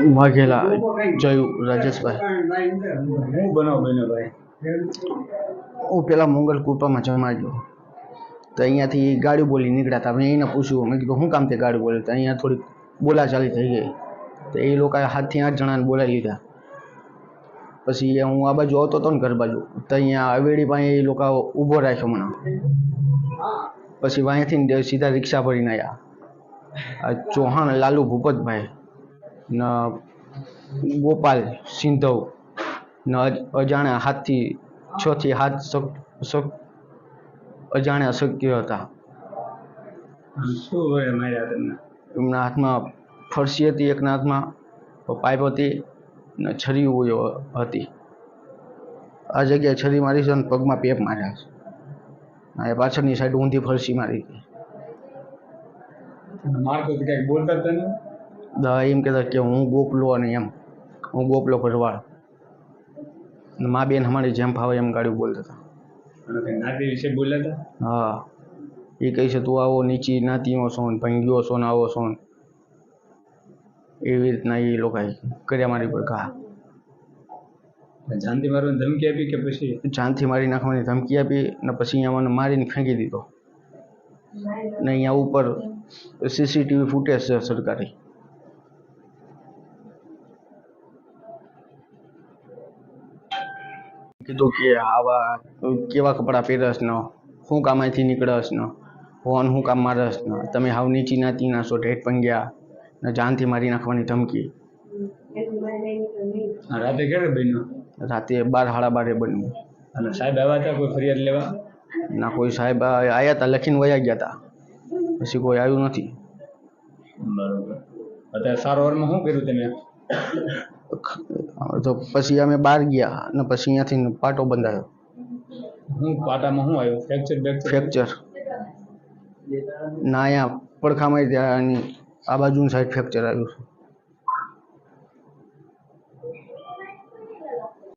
વાઘેલા જય રાજેશભાઈ। હું બનાવ બન્યો ભાઈ? હું પેલા મંગલ કૃપામાં જમા ગયો તો અહીંયાથી ગાડી બોલી નીકળ્યા હતા। મેં એને પૂછ્યું, મેં કીધું શું કામ તે ગાડી બોલી? તો અહીંયા થોડીક બોલાચાલી થઈ ગઈ તો એ લોકોએ 7 થી 8 જણાને બોલાવી લીધા। પછી હું આ બાજુ આવતો હતો ને ઘર બાજુ તો અહીંયા હવેડી પાસે એ લોકો ઊભો રાખ્યો મને। પછી અહીંયાથી સીધા રિક્ષા ભરીને આવ્યા। ચૌહાણ લાલુ ભૂપતભાઈ ને ગોપાલ સિંધવ ને અજાણ્યા 7 થી 7 અજાણ્યા શક્ય હતા। શું હોય માર્યા તમને? એમના હાથમાં ફરસી હતી, એકના હાથમાં પાઇપ હતી ને છરી હતી। આ જગ્યાએ છરી મારી છે અને પગમાં પેપ માર્યા છે। આ પાછળની સાઈડ ઊંધી ફરસી મારી હતી। મારતો તો ક્યાંક બોલતા હતા ને? એમ કહેતા કે હું ગોપલો અને એમ હું ગોપલો ભરવાડ ને મા બેન અમારી જેમ ફાવે એમ ગાડી બોલતા હતા। નાતી વિશે બોલ્યા હતા? હા, એ કહે છે તું આવો નીચી નાતીઓ છો ને ભંગ્યો છો ને આવો છો ને એવી રીતના એ લોકોએ કર્યા મારી પર ઘા। જાનથી મારવાની ધમકી આપી કે પછી? જાનથી મારી નાખવાની ધમકી આપી ને પછી અહીંયા મને મારીને ફેંકી દીધો ને અહીંયા ઉપર સીસીટીવી ફૂટેજ છે સરકારી। કીધું કે આવા કેવા કપડાં પહેરસ ને શું કામ અહીંથી નીકળસ ને ફોન શું કામ મારસ ને તમે હાવ નીચી નાતીના છો ઢેટ પંગ્યા ને જાનથી મારી નાખવાની ધમકી। રાતે ક્યારે બન્યું? રાતે 12 સાડા 12 બન્યું। અને સાહેબ આવ્યા હતા કોઈ ફરિયાદ લેવા? ના, કોઈ સાહેબ આવ્યા હતા, લખીને વયા ગયા હતા, પછી કોઈ આવ્યું નથી। બરોબર। અત્યારે સારવારમાં શું કર્યું તમે? તો પછી અમે બહાર ગયા ને પછી અહીંયાથી પાટો બંધાયો। હું પાટામાં શું આવ્યું? ફ્રેક્ચર ના, અહીંયા પડખામાં આ બાજુની સાઈડ ફ્રેક્ચર આવ્યું છે।